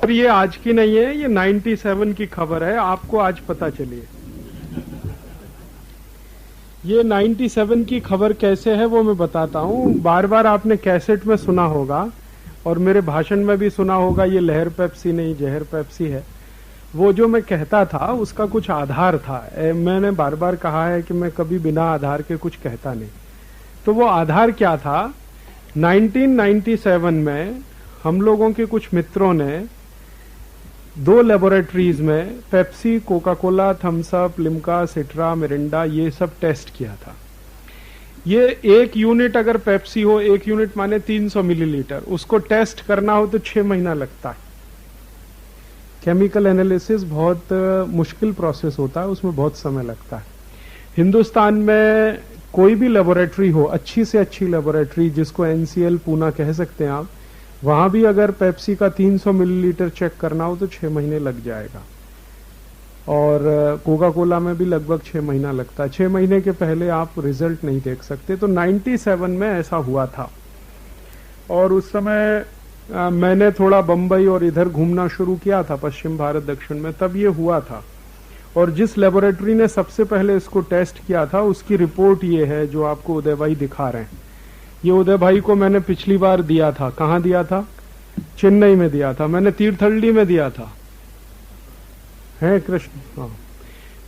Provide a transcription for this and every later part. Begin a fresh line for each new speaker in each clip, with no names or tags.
खबर ये आज की नहीं है, ये 97 की खबर है, आपको आज पता चलिए। ये 97 की खबर कैसे है वो मैं बताता हूँ। बार बार आपने कैसेट में सुना होगा और मेरे भाषण में भी सुना होगा, ये लहर पेप्सी नहीं जहर पेप्सी है। वो जो मैं कहता था उसका कुछ आधार था। मैंने बार बार कहा है कि मैं कभी बिना आधार के कुछ कहता नहीं। तो वो आधार क्या था? 1997 में हम लोगों के कुछ मित्रों ने 2 लेबोरेटरीज में Pepsi, Coca Cola, Thums Up, Limca, Citra, Mirinda ये सब टेस्ट किया था। ये 1 यूनिट अगर पेप्सी हो, 1 यूनिट माने 300 मिलीलीटर, उसको टेस्ट करना हो तो 6 महीना लगता है। केमिकल एनालिसिस बहुत मुश्किल प्रोसेस होता है, उसमें बहुत समय लगता है। हिंदुस्तान में कोई भी लेबोरेटरी हो, अच्छी से अच्छी लेबोरेटरी जिसको NCL पूना कह सकते हैं आप, वहां भी अगर पेप्सी का 300 मिलीलीटर चेक करना हो तो 6 महीने लग जाएगा। और कोका कोला में भी लगभग 6 महीना लगता है। 6 महीने के पहले आप रिजल्ट नहीं देख सकते। तो 97 में ऐसा हुआ था। और उस समय मैंने थोड़ा बंबई और इधर घूमना शुरू किया था, पश्चिम भारत, दक्षिण में, तब ये हुआ था। और जिस लेबोरेटरी ने सबसे पहले इसको टेस्ट किया था उसकी रिपोर्ट ये है जो आपको उदय भाई दिखा रहे हैं। ये उदय भाई को मैंने पिछली बार दिया था। कहां दिया था? चेन्नई में दिया था। मैंने तीर्थहल्ली में दिया था। है कृष्ण? हाँ।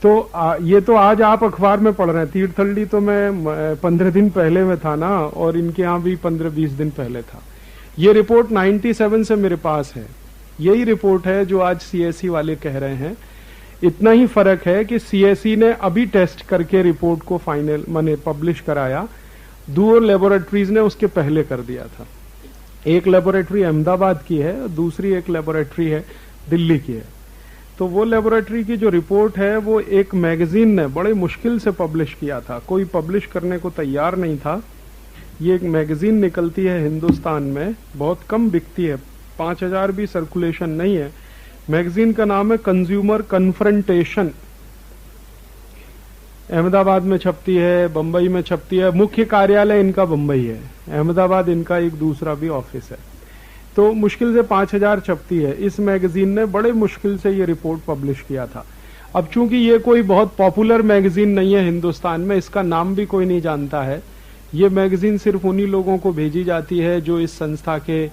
तो ये तो आज आप अखबार में पढ़ रहे हैं। तीर्थहल्ली तो मैं 15 दिन पहले में था ना, और इनके यहां भी 15-20 दिन पहले था। ये रिपोर्ट 97 से मेरे पास है। यही रिपोर्ट है जो आज CSE वाले कह रहे हैं। इतना ही फर्क है कि CSE ने अभी टेस्ट करके रिपोर्ट को फाइनल माने पब्लिश कराया। 2 लेबोरेटरीज ने उसके पहले कर दिया था। एक लेबोरेटरी अहमदाबाद की है, दूसरी एक लेबोरेटरी है दिल्ली की है। तो वो लेबोरेटरी की जो रिपोर्ट है वो एक मैगजीन ने बड़े मुश्किल से पब्लिश किया था। कोई पब्लिश करने को तैयार नहीं था। ये एक मैगजीन निकलती है हिंदुस्तान में, बहुत कम बिकती है, 5000 भी सर्कुलेशन नहीं है। मैगजीन का नाम है कंज्यूमर कन्फ्रंटेशन। अहमदाबाद में छपती है, बंबई में छपती है। मुख्य कार्यालय इनका बंबई है, अहमदाबाद इनका एक दूसरा भी ऑफिस है। तो मुश्किल से 5000 छपती है। इस मैगजीन ने बड़े मुश्किल से ये रिपोर्ट पब्लिश किया था। अब चूंकि ये कोई बहुत पॉपुलर मैगजीन नहीं है हिंदुस्तान में, इसका नाम भी कोई नहीं जानता है। ये मैगजीन सिर्फ उन्हीं लोगों को भेजी जाती है जो इस संस्था के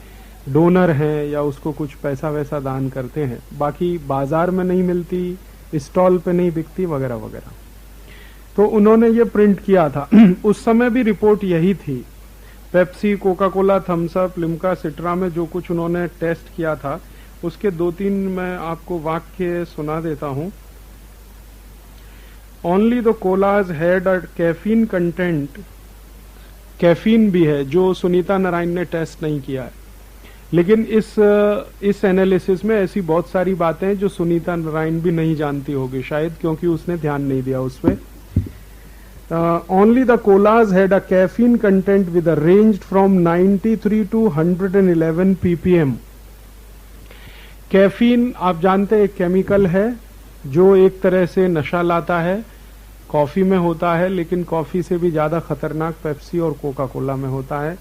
डोनर हैं या उसको कुछ पैसा वैसा दान करते हैं। बाकी बाजार में नहीं मिलती, स्टॉल पे नहीं बिकती, वगैरह वगैरह। तो उन्होंने ये प्रिंट किया था। उस समय भी रिपोर्ट यही थी। Pepsi, Coca Cola, Thums Up, Limca, Citra में जो कुछ उन्होंने टेस्ट किया था उसके 2-3 मैं आपको वाक्य सुना देता हूं। Only the collage had a caffeine content, caffeine भी है जो सुनीता नारायण ने टेस्ट नहीं किया है। लेकिन इस एनालिसिस में ऐसी बहुत सारी बातें हैं जो सुनीता नारायण भी नहीं जानती होगी शायद, क्योंकि उसने ध्यान नहीं दिया उस पे। Only the collage had a caffeine content with a range from 93 to 111 ppm। Caffeine आप जानते हैं एक केमिकल है जो एक तरह से नशा लाता है। कॉफी में होता है, लेकिन कॉफी से भी ज्यादा खतरनाक पेप्सी और कोका कोला में होता है।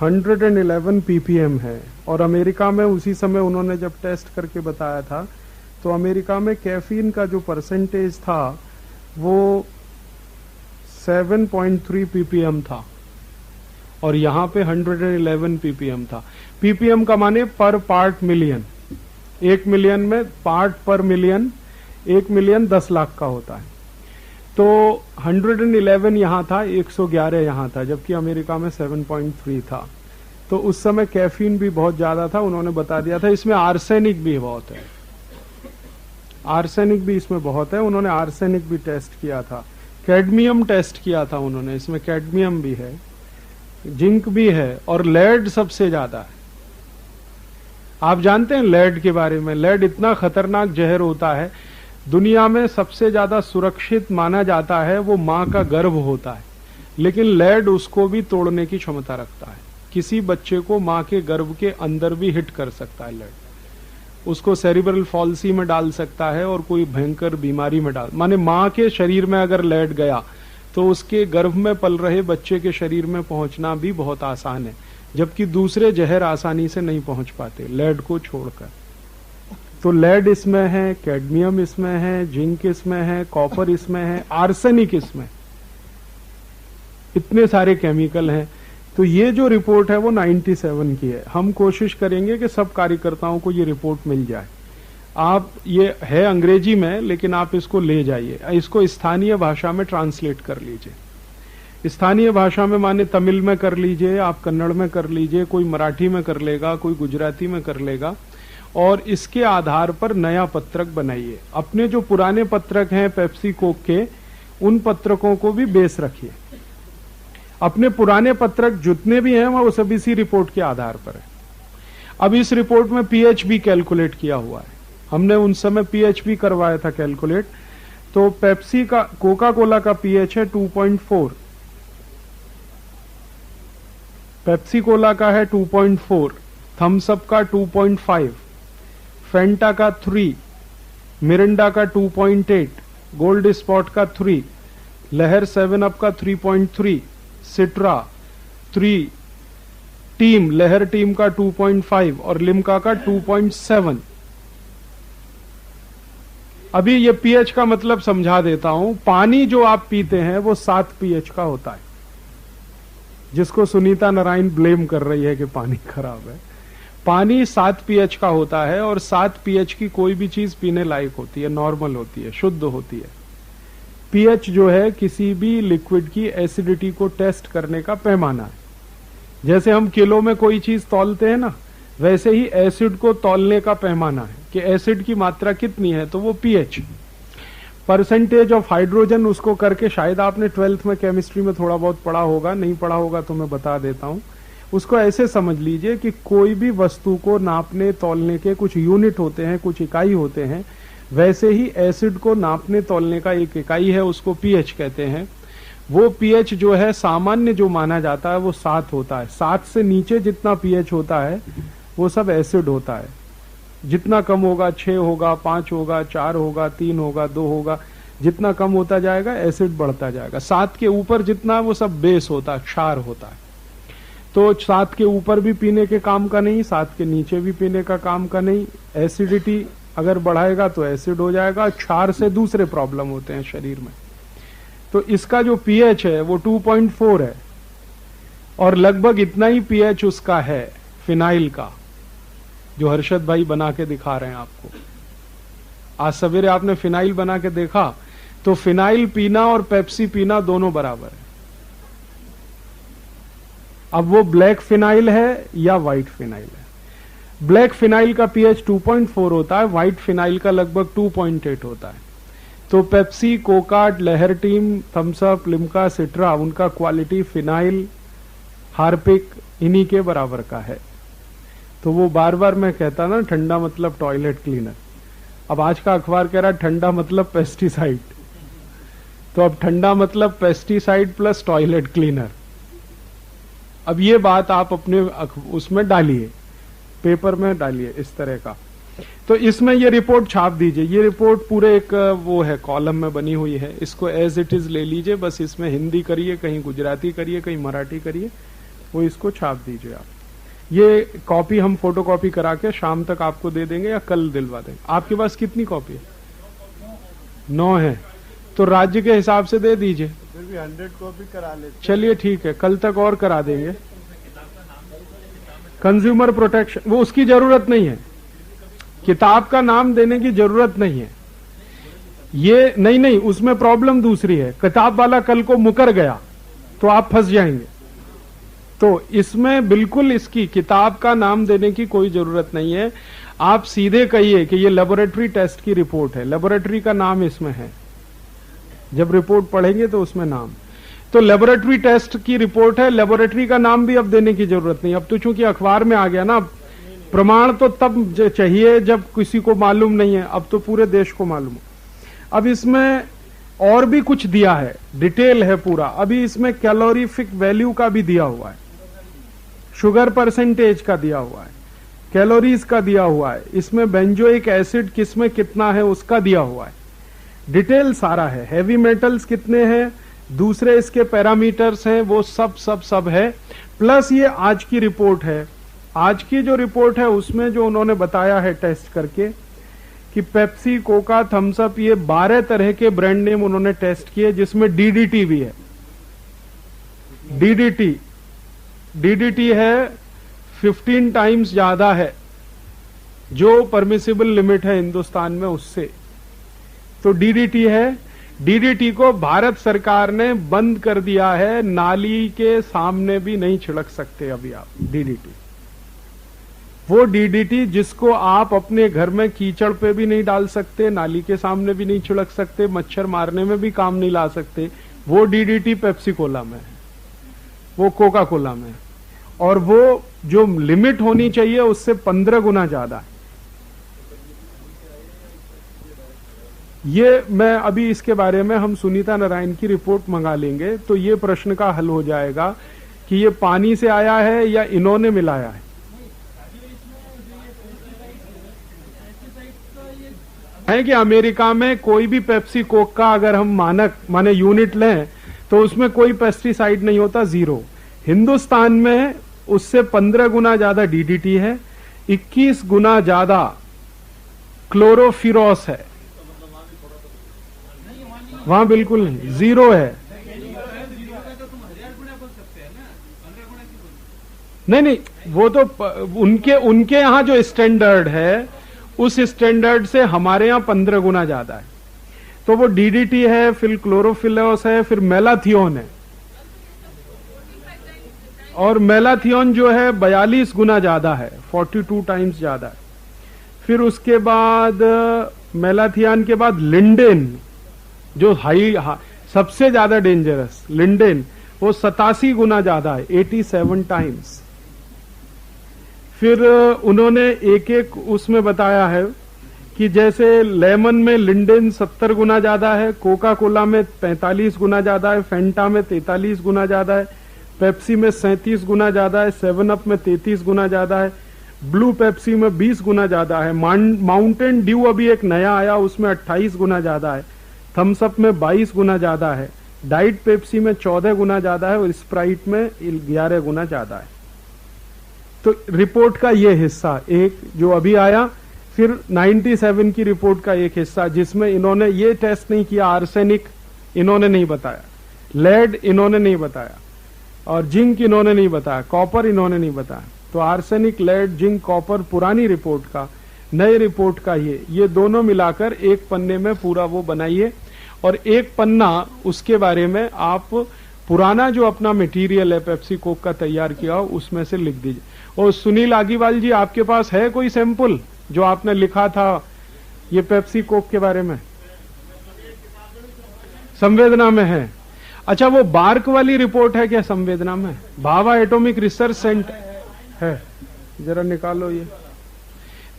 111 ppm है। और अमेरिका में उसी समय उन्होंने जब टेस्ट करके बताया था तो अमेरिका में कैफीन का जो परसेंटेज था वो 7.3 ppm था और यहां पे 111 ppm था। ppm का माने पर पार्ट मिलियन। 1 मिलियन में पार्ट पर मिलियन, 1 मिलियन 10 लाख का होता है। तो 111 यहां था, 111 यहां था, जबकि अमेरिका में 7.3 था। तो उस समय कैफीन भी बहुत ज्यादा था। उन्होंने बता दिया था इसमें आर्सेनिक भी बहुत है, आर्सेनिक भी इसमें बहुत है। उन्होंने आर्सेनिक भी टेस्ट किया था। कैडमियम टेस्ट किया था उन्होंने, इसमें कैडमियम भी है, जिंक भी है, और लेड सबसे ज्यादा है। आप जानते हैं लेड के बारे में? लेड इतना खतरनाक जहर होता है, दुनिया में सबसे ज्यादा सुरक्षित माना जाता है वो मां का गर्भ होता है, लेकिन लेड उसको भी तोड़ने की क्षमता रखता है। किसी बच्चे को मां के गर्भ के अंदर भी हिट कर सकता है लेड, उसको सेरिब्रल फॉल्सी में डाल सकता है और कोई भयंकर बीमारी में डाल, माने मां के शरीर में अगर लेड गया तो उसके गर्भ में पल रहे बच्चे के शरीर में पहुंचना भी बहुत आसान है, जबकि दूसरे जहर आसानी से नहीं पहुंच पाते लेड को छोड़कर। तो लेड इसमें है, कैडमियम इसमें है, जिंक इसमें है, कॉपर इसमें है, आर्सेनिक इसमें, इतने सारे केमिकल हैं। तो ये जो रिपोर्ट है वो 97 की है। हम कोशिश करेंगे कि सब कार्यकर्ताओं को ये रिपोर्ट मिल जाए। आप, ये है अंग्रेजी में, लेकिन आप इसको ले जाइए, इसको स्थानीय भाषा में ट्रांसलेट कर लीजिए। स्थानीय भाषा में माने तमिल में कर लीजिए, आप कन्नड़ में कर लीजिए, कोई मराठी में कर लेगा, कोई गुजराती में कर लेगा, और इसके आधार पर नया पत्रक बनाइए। अपने जो पुराने पत्रक हैं पेप्सी कोक के, उन पत्रकों को भी बेस रखिए। अपने पुराने पत्रक जितने भी हैं वो सब इसी रिपोर्ट के आधार पर है। अब इस रिपोर्ट में पीएच भी कैलकुलेट किया हुआ है, हमने उन समय पीएच भी करवाया था कैलकुलेट। तो पेप्सी का, कोका कोला का पीएच है 2.4, पेप्सी कोला का है 2.4, थम्स अप का 2.5, फेंटा का 3, मिरिंडा का 2.8, गोल्ड स्पॉट का 3, लहर 7 अप का 3.3, सिट्रा 3, टीम, लहर टीम का 2.5 और लिम्का का 2.7। अभी ये पीएच का मतलब समझा देता हूं। पानी जो आप पीते हैं वो 7 पीएच का होता है, जिसको सुनीता नारायण ब्लेम कर रही है कि पानी खराब है। पानी 7 पीएच का होता है, और 7 पीएच की कोई भी चीज पीने लायक होती है, नॉर्मल होती है, शुद्ध होती है। पीएच जो है किसी भी लिक्विड की एसिडिटी को टेस्ट करने का पैमाना है। जैसे हम किलो में कोई चीज तौलते हैं ना, वैसे ही एसिड को तौलने का पैमाना है कि एसिड की मात्रा कितनी है, तो वो पीएच, परसेंटेज ऑफ हाइड्रोजन, उसको करके, शायद आपने 12th में केमिस्ट्री में थोड़ा बहुत पढ़ा होगा, नहीं पढ़ा होगा तो मैं बता देता हूं। उसको ऐसे समझ लीजिए कि कोई भी वस्तु को नापने तौलने के कुछ यूनिट होते हैं, कुछ इकाई होते हैं, वैसे ही एसिड को नापने तौलने का एक इकाई है, उसको पीएच कहते हैं। वो पीएच जो है सामान्य जो माना जाता है वो 7 होता है। 7 से नीचे जितना पीएच होता है वो सब एसिड होता है। जितना कम होगा 6 होगा, 5 होगा, 4 होगा, 3 होगा, 2 होगा, जितना कम होता जाएगा एसिड बढ़ता जाएगा। 7 के ऊपर जितना वो सब बेस होता है, क्षार होता है। तो 7 के ऊपर भी पीने के काम का नहीं, 7 के नीचे भी पीने का काम का नहीं। एसिडिटी अगर बढ़ाएगा तो एसिड हो जाएगा, क्षार से दूसरे प्रॉब्लम होते हैं शरीर में। तो इसका जो पीएच है वो 2.4 है, और लगभग इतना ही पीएच उसका है फिनाइल का, जो हर्षद भाई बना के दिखा रहे हैं आपको। आज सवेरे आपने फिनाइल बना के देखा, तो फिनाइल पीना और पेप्सी पीना दोनों बराबर है। अब वो ब्लैक फिनाइल है या व्हाइट फिनाइल है। ब्लैक फिनाइल का पीएच 2.4 होता है, व्हाइट फिनाइल का लगभग 2.8 होता है। तो पेप्सी, कोका, लहर टीम, थम्स अप, लिम्का, सिट्रा, उनका क्वालिटी फिनाइल, हार्पिक, इन्हीं के बराबर का है। तो वो बार बार मैं कहता ना, ठंडा मतलब टॉयलेट क्लीनर। अब आज का अखबार कह रहा है ठंडा मतलब पेस्टिसाइड, तो अब ठंडा मतलब पेस्टिसाइड प्लस टॉयलेट क्लीनर। अब ये बात आप अपने उसमें डालिए, पेपर में डालिए इस तरह का। तो इसमें ये रिपोर्ट छाप दीजिए। ये रिपोर्ट पूरे एक वो है, कॉलम में बनी हुई है, इसको एज इट इज ले लीजिए। बस इसमें हिंदी करिए, कहीं गुजराती करिए, कहीं मराठी करिए, वो इसको छाप दीजिए आप। ये कॉपी हम फोटो कॉपी करा के शाम तक आपको दे देंगे या कल दिलवा देंगे। आपके पास कितनी कॉपी है? 9 है, तो राज्य के हिसाब से दे दीजिए।
फिर भी 100 कॉपी करा लेते।
चलिए ठीक है, कल तक और करा देंगे। कंज्यूमर प्रोटेक्शन, वो उसकी जरूरत नहीं है, किताब का नाम देने की जरूरत नहीं है। ये नहीं, उसमें प्रॉब्लम दूसरी है। किताब वाला कल को मुकर गया तो आप फंस जाएंगे। तो इसमें बिल्कुल इसकी किताब का नाम देने की कोई जरूरत नहीं है। आप सीधे कहिए कि ये लेबोरेटरी टेस्ट की रिपोर्ट है, लेबोरेटरी का नाम इसमें है। जब रिपोर्ट पढ़ेंगे तो उसमें नाम, तो लेबोरेटरी टेस्ट की रिपोर्ट है, लेबोरेटरी का नाम भी अब देने की जरूरत नहीं। अब तो चूंकि अखबार में आ गया ना, प्रमाण तो तब चाहिए जब किसी को मालूम नहीं है, अब तो पूरे देश को मालूम है। अब इसमें और भी कुछ दिया है, डिटेल है पूरा। अभी इसमें कैलोरीफिक वैल्यू का भी दिया हुआ है, शुगर परसेंटेज का दिया हुआ है, कैलोरीज का दिया हुआ है, इसमें बेंजोइक एसिड किसमें कितना है उसका दिया हुआ है, डिटेल सारा है। हैवी मेटल्स कितने हैं, दूसरे इसके पैरामीटर्स हैं, वो सब है। प्लस ये आज की रिपोर्ट है। आज की जो रिपोर्ट है उसमें जो उन्होंने बताया है टेस्ट करके, कि पेप्सी, कोका, थम्स अप, ये 12 तरह के ब्रांड नेम उन्होंने टेस्ट किए, जिसमें डीडीटी भी है। डीडीटी है 15 टाइम्स ज्यादा है जो परमिसिबल लिमिट है हिंदुस्तान में उससे। तो डीडीटी है। डीडीटी को भारत सरकार ने बंद कर दिया है, नाली के सामने भी नहीं छिड़क सकते अभी आप डीडीटी। वो डीडीटी जिसको आप अपने घर में कीचड़ पे भी नहीं डाल सकते, नाली के सामने भी नहीं छिड़क सकते, मच्छर मारने में भी काम नहीं ला सकते, वो डीडीटी पेप्सी कोला में है, वो कोका कोला में है। और वो जो लिमिट होनी चाहिए उससे 15 गुना ज्यादा है। ये मैं अभी इसके बारे में हम सुनीता नारायण की रिपोर्ट मंगा लेंगे तो ये प्रश्न का हल हो जाएगा कि ये पानी से आया है या इन्होंने मिलाया है कि अमेरिका में कोई भी पेप्सी कोक का अगर हम माने यूनिट लें तो उसमें कोई पेस्टिसाइड नहीं होता, 0। हिंदुस्तान में उससे 15 गुना ज्यादा डीडीटी है, 21 गुना ज्यादा क्लोरोफिरोस है। वहां बिल्कुल नहीं, 0 है। नहीं, वो तो उनके यहां जो स्टैंडर्ड है उस स्टैंडर्ड से हमारे यहां 15 गुना ज्यादा है। तो वो डीडीटी है, फिर क्लोरोफिलोस है, फिर मेलाथियोन है। और मेलाथियोन जो है 42 गुना ज्यादा है, 42 टाइम्स ज्यादा है। फिर उसके बाद मेलाथियान के बाद लिंडेन जो सबसे ज्यादा डेंजरस, लिंडेन, वो 87 गुना ज्यादा है, 87 टाइम्स। फिर उन्होंने एक एक उसमें बताया है कि जैसे लेमन में लिंडेन 70 गुना ज्यादा है, कोका कोला में 45 गुना ज्यादा है, फेंटा में 43 गुना ज्यादा है, पेप्सी में 37 गुना ज्यादा है, 7 अप में 33 गुना ज्यादा है, ब्लू पेप्सी में 20 गुना ज्यादा है, माउंटेन ड्यू अभी एक नया आया उसमें 28 गुना ज्यादा है, थम्स अप में 22 गुना ज्यादा है, डाइट पेप्सी में 14 गुना ज्यादा है और स्प्राइट में 11 गुना ज्यादा है। तो रिपोर्ट का ये हिस्सा एक जो अभी आया, फिर 97 की रिपोर्ट का एक हिस्सा जिसमें इन्होंने ये टेस्ट नहीं किया, आर्सेनिक इन्होंने नहीं बताया, लेड इन्होंने नहीं बताया, और जिंक इन्होंने नहीं बताया, कॉपर इन्होंने नहीं बताया। तो आर्सेनिक, लेड, जिंक, कॉपर पुरानी रिपोर्ट का, नई रिपोर्ट का ये दोनों मिलाकर एक पन्ने में पूरा वो बनाइए और एक पन्ना उसके बारे में आप पुराना जो अपना मटेरियल है पेप्सी कोक का तैयार किया हो उसमें से लिख दीजिए। और सुनील आगीवाल जी, आपके पास है कोई सैंपल जो आपने लिखा था ये पेप्सी कोक के बारे में? संवेदना में है। अच्छा, वो बार्क वाली रिपोर्ट है क्या संवेदना में? भाभा एटॉमिक रिसर्च सेंटर है, जरा निकालो ये।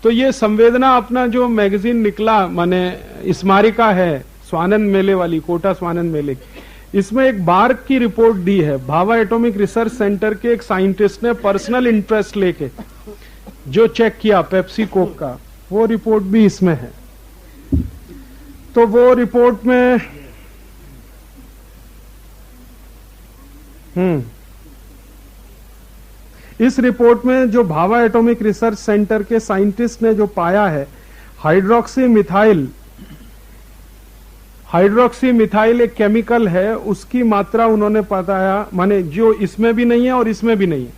तो ये संवेदना अपना जो मैगजीन निकला, माने स्मारिका है स्वानंद मेले वाली, कोटा स्वानंद मेले, इसमें एक बार्क की रिपोर्ट दी है। भाभा एटॉमिक रिसर्च सेंटर के एक साइंटिस्ट ने पर्सनल इंटरेस्ट लेके जो चेक किया पेप्सी कोक का, वो रिपोर्ट भी इसमें है। तो वो रिपोर्ट में इस रिपोर्ट में जो भाभा एटॉमिक रिसर्च सेंटर के साइंटिस्ट ने जो पाया है, हाइड्रोक्सी मिथाइल एक केमिकल है, उसकी मात्रा उन्होंने बताया, माने जो इसमें भी नहीं है और इसमें भी नहीं है।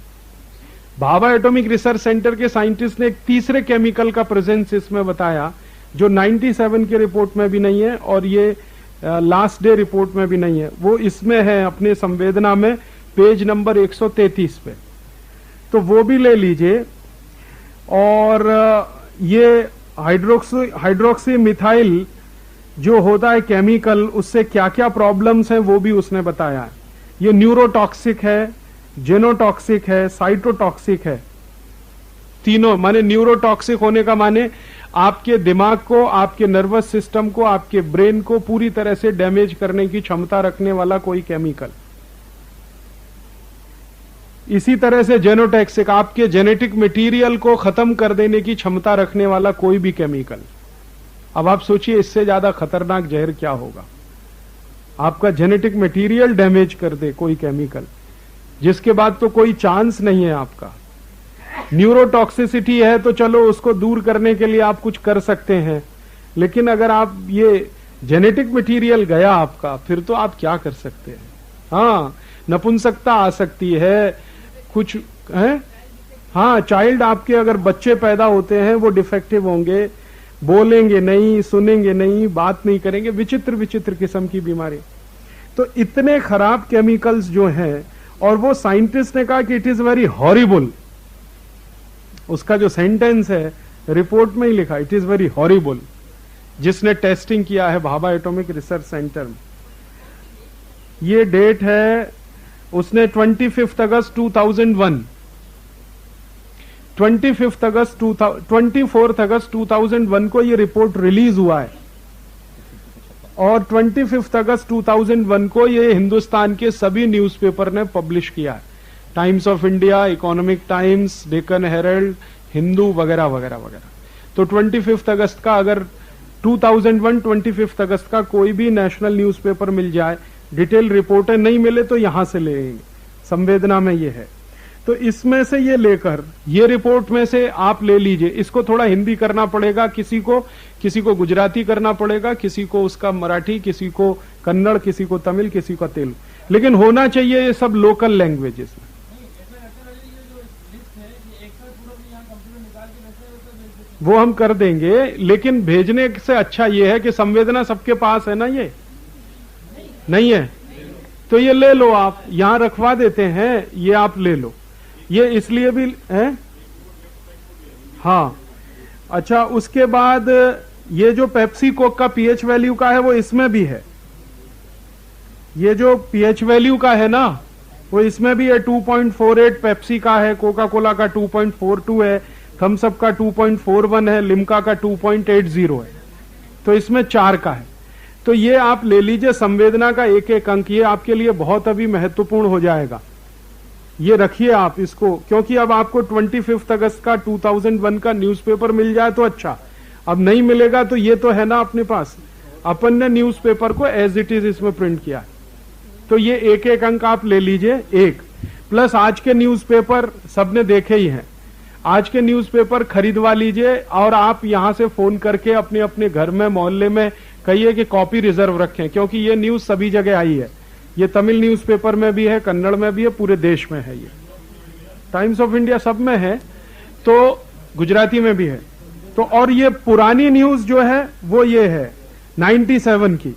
भाभा एटॉमिक रिसर्च सेंटर के साइंटिस्ट ने एक तीसरे केमिकल का प्रेजेंस इसमें बताया जो 97 के रिपोर्ट में भी नहीं है और ये लास्ट डे रिपोर्ट में भी नहीं है। वो इसमें है अपने संवेदना में पेज नंबर 133 पे, तो वो भी ले लीजिए। और ये हाइड्रोक्सी मिथाइल जो होता है केमिकल, उससे क्या क्या प्रॉब्लम्स हैं वो भी उसने बताया है। ये न्यूरोटॉक्सिक है, जेनोटॉक्सिक है, साइटोटॉक्सिक है, तीनों। माने न्यूरोटॉक्सिक होने का माने आपके दिमाग को, आपके नर्वस सिस्टम को, आपके ब्रेन को पूरी तरह से डैमेज करने की क्षमता रखने वाला कोई केमिकल। इसी तरह से जेनोटॉक्सिक, आपके जेनेटिक मटेरियल को खत्म कर देने की क्षमता रखने वाला कोई भी केमिकल। अब आप सोचिए इससे ज्यादा खतरनाक जहर क्या होगा? आपका जेनेटिक मटेरियल डैमेज कर दे कोई केमिकल, जिसके बाद तो कोई चांस नहीं है आपका। न्यूरोटॉक्सिसिटी है तो चलो उसको दूर करने के लिए आप कुछ कर सकते हैं, लेकिन अगर आप ये जेनेटिक मटेरियल गया आपका, फिर तो आप क्या कर सकते हैं। हाँ, नपुंसकता आ सकती है, कुछ है। हाँ, चाइल्ड आपके अगर बच्चे पैदा होते हैं वो डिफेक्टिव होंगे, बोलेंगे नहीं, सुनेंगे नहीं, बात नहीं करेंगे, विचित्र विचित्र किस्म की बीमारी। तो इतने खराब केमिकल्स जो हैं, और वो साइंटिस्ट ने कहा कि इट इज वेरी हॉरिबल। उसका जो सेंटेंस है रिपोर्ट में ही लिखा, इट इज वेरी हॉरिबल, जिसने टेस्टिंग किया है भाभा एटॉमिक रिसर्च सेंटर में। ये डेट है, उसने 25 अगस्त 2001, 24 अगस्त 2001 को ये रिपोर्ट रिलीज हुआ है, और 25 अगस्त 2001 को ये हिंदुस्तान के सभी न्यूज़पेपर ने पब्लिश किया है। Times of India, Economic Times, Deccan Herald, Hindu वगैरह वगैरह वगैरह। तो 25 अगस्त का अगर 2001 25 अगस्त का कोई भी नेशनल न्यूज़पेपर मिल जाए, डिटेल रिपोर्टें नहीं मिले तो यहां से लेंगे, संवेदना में ये है। तो इसमें से ये लेकर, ये रिपोर्ट में से आप ले लीजिए। इसको थोड़ा हिंदी करना पड़ेगा, किसी को गुजराती करना पड़ेगा, किसी को उसका मराठी, किसी को कन्नड़, किसी को तमिल, किसी को तेलुगु, लेकिन होना चाहिए ये सब लोकल लैंग्वेजेस में। वो हम कर देंगे, लेकिन भेजने से अच्छा ये है कि संवेदना सबके पास है ना, ये नहीं है तो ये ले लो, आप यहां रखवा देते हैं, ये आप ले लो। ये इसलिए भी है, हाँ। अच्छा, उसके बाद ये जो पेप्सी कोक का पीएच वैल्यू का है वो इसमें भी है। ये जो पीएच वैल्यू का है ना, वो इसमें भी है। 2.48 पेप्सी का है, कोका कोला का 2.42 है, थम्स अप का 2.41 है, लिम्का का 2.80 है। तो इसमें 4 का है। तो ये आप ले लीजिए, संवेदना का एक एक अंक, ये आपके लिए बहुत अभी महत्वपूर्ण हो जाएगा। ये रखिए आप इसको, क्योंकि अब आपको 25 अगस्त का 2001 का न्यूज़पेपर मिल जाए तो अच्छा, अब नहीं मिलेगा तो ये तो है ना अपने पास, अपन ने न्यूज़पेपर को एज इट इज इसमें प्रिंट किया। तो ये एक एक अंक आप ले लीजिए, एक प्लस आज के न्यूज़पेपर सबने देखे ही हैं, आज के न्यूज़पेपर खरीदवा लीजिए, और आप यहां से फोन करके अपने अपने घर में, मोहल्ले में कहिए कि कॉपी रिजर्व रखें, क्योंकि ये न्यूज सभी जगह आई है। ये तमिल न्यूज़पेपर में भी है, कन्नड़ में भी है, पूरे देश में है, ये टाइम्स ऑफ इंडिया सब में है, तो गुजराती में भी है। तो और ये पुरानी न्यूज जो है वो ये है 97 की,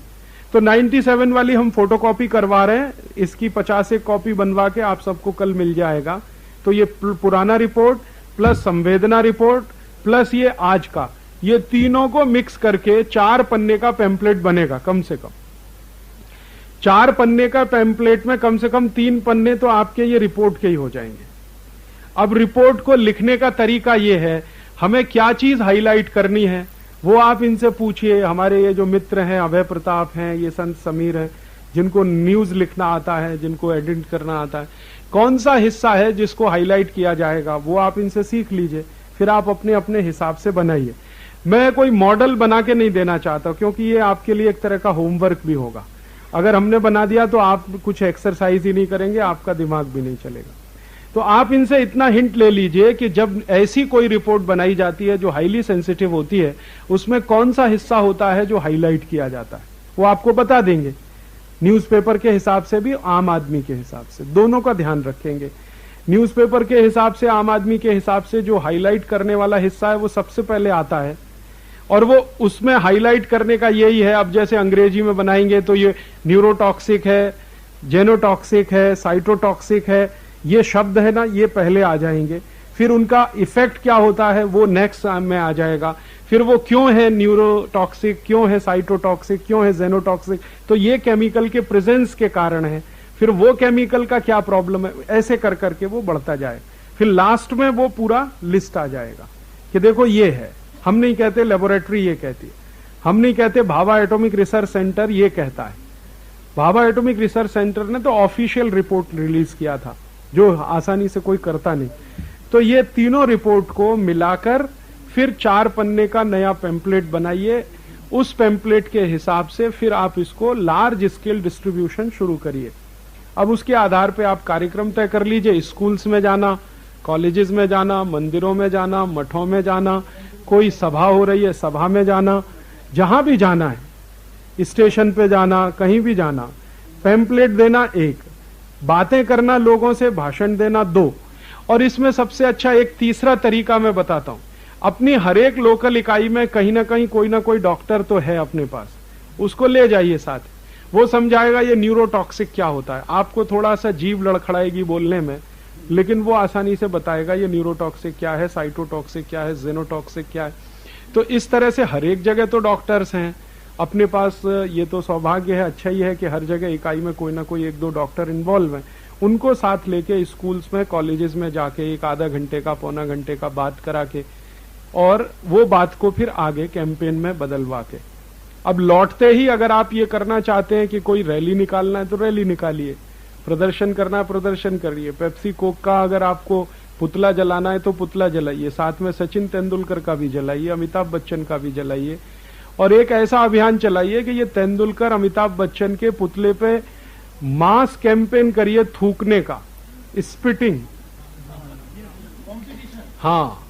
तो 97 वाली हम फोटोकॉपी करवा रहे हैं, इसकी 50 कॉपी बनवा के आप सबको कल मिल जाएगा। तो ये पुराना रिपोर्ट प्लस संवेदना रिपोर्ट प्लस ये आज का, ये तीनों को मिक्स करके 4 पन्ने का पैम्पलेट बनेगा। कम से कम 4 पन्ने का पैम्पलेट में कम से कम 3 पन्ने तो आपके ये रिपोर्ट के ही हो जाएंगे। अब रिपोर्ट को लिखने का तरीका ये है, हमें क्या चीज हाईलाइट करनी है वो आप इनसे पूछिए। हमारे ये जो मित्र हैं, अभय प्रताप हैं, ये संत समीर हैं, जिनको न्यूज लिखना आता है, जिनको एडिट करना आता है, कौन सा हिस्सा है जिसको हाईलाइट किया जाएगा वो आप इनसे सीख लीजिए, फिर आप अपने अपने हिसाब से बनाइए। मैं कोई मॉडल बना के नहीं देना चाहता, क्योंकि ये आपके लिए एक तरह का होमवर्क भी होगा। अगर हमने बना दिया तो आप कुछ एक्सरसाइज ही नहीं करेंगे, आपका दिमाग भी नहीं चलेगा। तो आप इनसे इतना हिंट ले लीजिए कि जब ऐसी कोई रिपोर्ट बनाई जाती है जो हाईली सेंसिटिव होती है, उसमें कौन सा हिस्सा होता है जो हाईलाइट किया जाता है, वो आपको बता देंगे। न्यूज़पेपर के हिसाब से भी, आम आदमी के हिसाब से, दोनों का ध्यान रखेंगे। न्यूज़पेपर के हिसाब से, आम आदमी के हिसाब से जो हाईलाइट करने वाला हिस्सा है वो सबसे पहले आता है, और वो उसमें हाईलाइट करने का यही है। अब जैसे अंग्रेजी में बनाएंगे तो ये न्यूरोटॉक्सिक है, जेनोटॉक्सिक है, साइटोटॉक्सिक है, ये शब्द है ना, ये पहले आ जाएंगे। फिर उनका इफेक्ट क्या होता है वो नेक्स्ट में आ जाएगा। फिर वो क्यों है न्यूरोटॉक्सिक, क्यों है साइटोटॉक्सिक, क्यों है जेनोटॉक्सिक, तो ये केमिकल के प्रेजेंस के कारण है। फिर वो केमिकल का क्या प्रॉब्लम है, ऐसे कर करके वो बढ़ता जाए। फिर लास्ट में वो पूरा लिस्ट आ जाएगा कि देखो ये है। हम नहीं कहते लेबोरेटरी ये कहती है, हम नहीं कहते भाभा एटॉमिक रिसर्च सेंटर ये कहता है। भाभा एटॉमिक रिसर्च सेंटर ने तो ऑफिशियल रिपोर्ट रिलीज किया था, जो आसानी से कोई करता नहीं। तो ये तीनों रिपोर्ट को मिलाकर फिर 4 पन्ने का नया पैम्पलेट बनाइए। उस पैम्पलेट के हिसाब से फिर आप इसको लार्ज स्केल डिस्ट्रीब्यूशन शुरू करिए। अब उसके आधार पे आप कार्यक्रम तय कर लीजिए। स्कूल्स में जाना, कॉलेजेस में जाना, मंदिरों में जाना, मठों में जाना, कोई सभा हो रही है सभा में जाना, जहां भी जाना है, स्टेशन पे जाना, कहीं भी जाना, पैम्पलेट देना 1, बातें करना लोगों से, भाषण देना 2, और इसमें सबसे अच्छा एक तीसरा तरीका मैं बताता हूं। अपनी हर एक लोकल इकाई में कहीं ना कोई डॉक्टर तो है अपने पास, उसको ले जाइए साथ। वो समझाएगा ये न्यूरोटॉक्सिक क्या होता है। आपको थोड़ा सा जीभ लड़खड़ाएगी बोलने में, लेकिन वो आसानी से बताएगा ये न्यूरोटॉक्सिक क्या है, साइटोटॉक्सिक क्या है, जेनोटॉक्सिक क्या है। तो इस तरह से हर एक जगह तो डॉक्टर्स हैं अपने पास। ये तो सौभाग्य है, अच्छा ही है कि हर जगह इकाई में कोई ना कोई 1-2 डॉक्टर इन्वॉल्व हैं। उनको साथ लेके स्कूल्स में, कॉलेजेस में जाके एक आधा घंटे का, पौना घंटे का बात करा के, और वो बात को फिर आगे कैंपेन में बदलवा के। अब लौटते ही अगर आप ये करना चाहते हैं कि कोई रैली निकालना है तो रैली निकालिए, प्रदर्शन करना है प्रदर्शन करिए। पेप्सी कोक का अगर आपको पुतला जलाना है तो पुतला जलाइए, साथ में सचिन तेंदुलकर का भी जलाइए, अमिताभ बच्चन का भी जलाइए, और एक ऐसा अभियान चलाइए कि ये तेंदुलकर, अमिताभ बच्चन के पुतले पे मास कैंपेन करिए थूकने का, स्पिटिंग। हाँ,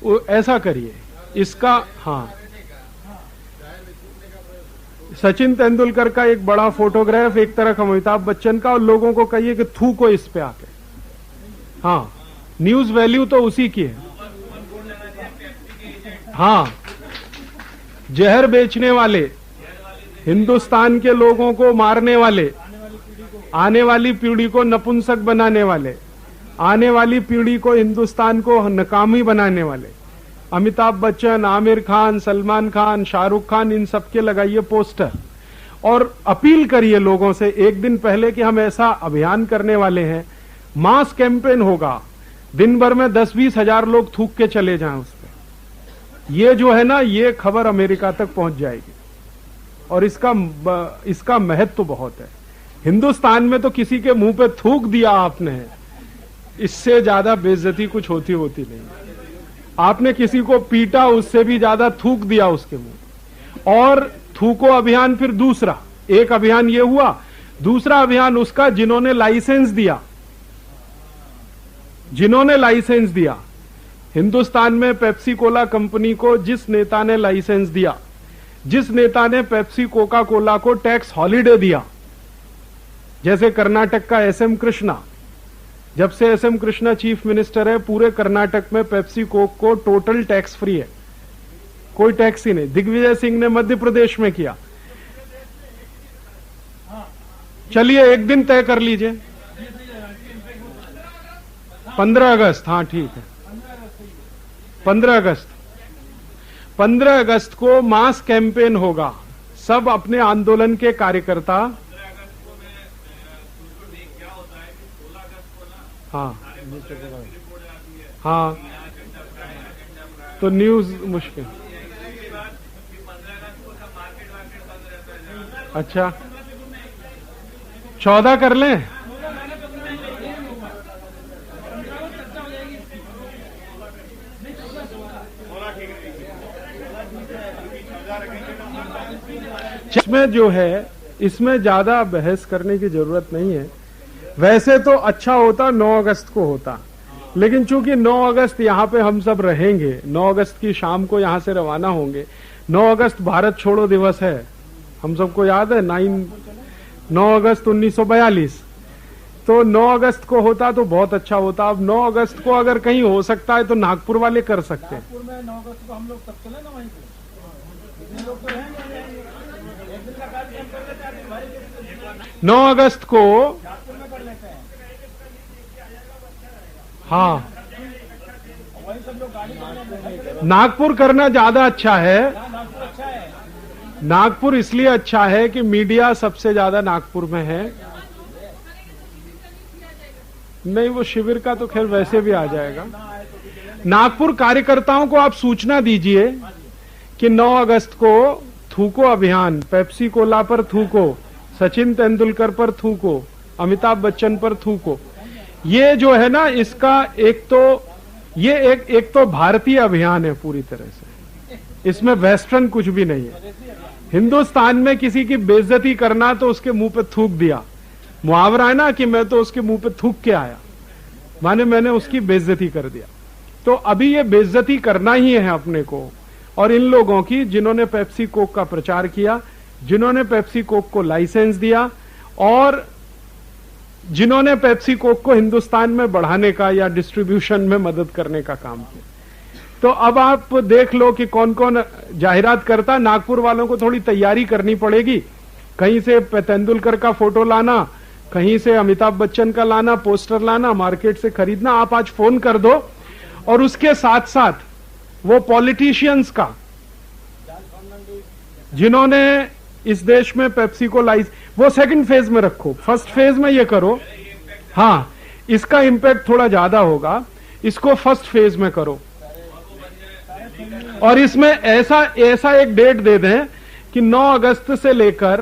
वो ऐसा करिए इसका। हाँ, सचिन तेंदुलकर का एक बड़ा फोटोग्राफ, एक तरफ अमिताभ बच्चन का, और लोगों को कहिए कि थूको इस पे आके। हाँ, न्यूज वैल्यू तो उसी की है। हाँ, जहर बेचने वाले, हिंदुस्तान के लोगों को मारने वाले, आने वाली पीढ़ी को नपुंसक बनाने वाले, आने वाली पीढ़ी को, हिंदुस्तान को नाकामी बनाने वाले, अमिताभ बच्चन, आमिर खान, सलमान खान, शाहरुख खान, इन सबके लगाइए पोस्टर और अपील करिए लोगों से एक दिन पहले कि हम ऐसा अभियान करने वाले हैं, मास कैंपेन होगा, दिन भर में 10-20 हजार लोग थूक के चले जाएं उस पर। ये जो है ना, ये खबर अमेरिका तक पहुंच जाएगी और इसका महत्व तो बहुत है। हिंदुस्तान में तो किसी के मुंह पे थूक दिया आपने, इससे ज्यादा बेइज्जती कुछ होती नहीं। आपने किसी को पीटा, उससे भी ज्यादा थूक दिया उसके मुंह। और थूको अभियान फिर दूसरा, एक अभियान ये हुआ, दूसरा अभियान उसका जिन्होंने लाइसेंस दिया, हिंदुस्तान में पेप्सी कोला कंपनी को जिस नेता ने लाइसेंस दिया, जिस नेता ने पेप्सी कोका कोला को टैक्स हॉलिडे दिया, जैसे कर्नाटक का एसएम कृष्णा, जब से एसएम कृष्णा चीफ मिनिस्टर है, पूरे कर्नाटक में पेप्सी कोक को टोटल टैक्स फ्री है, कोई टैक्स ही नहीं। दिग्विजय सिंह ने मध्य प्रदेश में किया। चलिए एक दिन तय कर लीजिए, 15 अगस्त। हाँ ठीक है, 15 अगस्त को मास कैंपेन होगा। सब अपने आंदोलन के कार्यकर्ता, हाँ, तो न्यूज मुश्किल। अच्छा, 14 कर लें। इसमें जो है, इसमें ज्यादा बहस करने की जरूरत नहीं है। वैसे तो अच्छा होता 9 अगस्त को होता, लेकिन चूंकि 9 अगस्त यहां पे हम सब रहेंगे, 9 अगस्त की शाम को यहां से रवाना होंगे। 9 अगस्त भारत छोड़ो दिवस है, हम सबको याद है, 9 अगस्त 1942। तो 9 अगस्त को होता तो बहुत अच्छा होता। अब 9 अगस्त को अगर कहीं हो सकता है तो नागपुर वाले कर सकते हैं।
नागपुर में 9 अगस्त को हम लोग सब चले ना वहीं पे, इतने लोग तो रहेंगे, एक दिन का कार्यक्रम कर लेते हैं।
9 अगस्त को
नागपुर में कर लेते हैं।
हाँ,
वही सब लोग गाड़ी
नागपुर करना ज्यादा अच्छा है।
नागपुर अच्छा है।
नागपुर इसलिए अच्छा है कि मीडिया सबसे ज्यादा नागपुर में है। नहीं, वो शिविर का तो खैर वैसे भी आ जाएगा। नागपुर कार्यकर्ताओं को आप सूचना दीजिए कि 9 अगस्त को थूको अभियान, पेप्सी कोला पर थूको, सचिन तेंदुलकर पर थूको, अमिताभ बच्चन पर थूको। ये जो है ना, इसका एक तो भारतीय अभियान है पूरी तरह से, इसमें वेस्टर्न कुछ भी नहीं है। हिंदुस्तान में किसी की बेइज्जती करना तो उसके मुंह पे थूक दिया, मुहावरा है ना कि मैं तो उसके मुंह पे थूक के आया, माने मैंने उसकी बेइज्जती कर दिया। तो अभी ये बेइज्जती करना ही है अपने को, और इन लोगों की जिन्होंने पेप्सी कोक का प्रचार किया, जिन्होंने पेप्सी कोक को लाइसेंस दिया और जिन्होंने पेप्सी कोक को हिंदुस्तान में बढ़ाने का या डिस्ट्रीब्यूशन में मदद करने का काम किया। तो अब आप देख लो कि कौन कौन जाहिरात करता। नागपुर वालों को थोड़ी तैयारी करनी पड़ेगी, कहीं से तेंदुलकर का फोटो लाना, कहीं से अमिताभ बच्चन का लाना, पोस्टर लाना, मार्केट से खरीदना। आप आज फोन कर दो और उसके साथ साथ वो पॉलिटिशियंस का जिन्होंने इस देश में पेप्सी को वो सेकंड फेज में रखो, फर्स्ट फेज में ये करो। हाँ, इसका इंपैक्ट थोड़ा ज्यादा होगा, इसको फर्स्ट फेज में करो। और इसमें ऐसा एक डेट दे दें कि 9 अगस्त से लेकर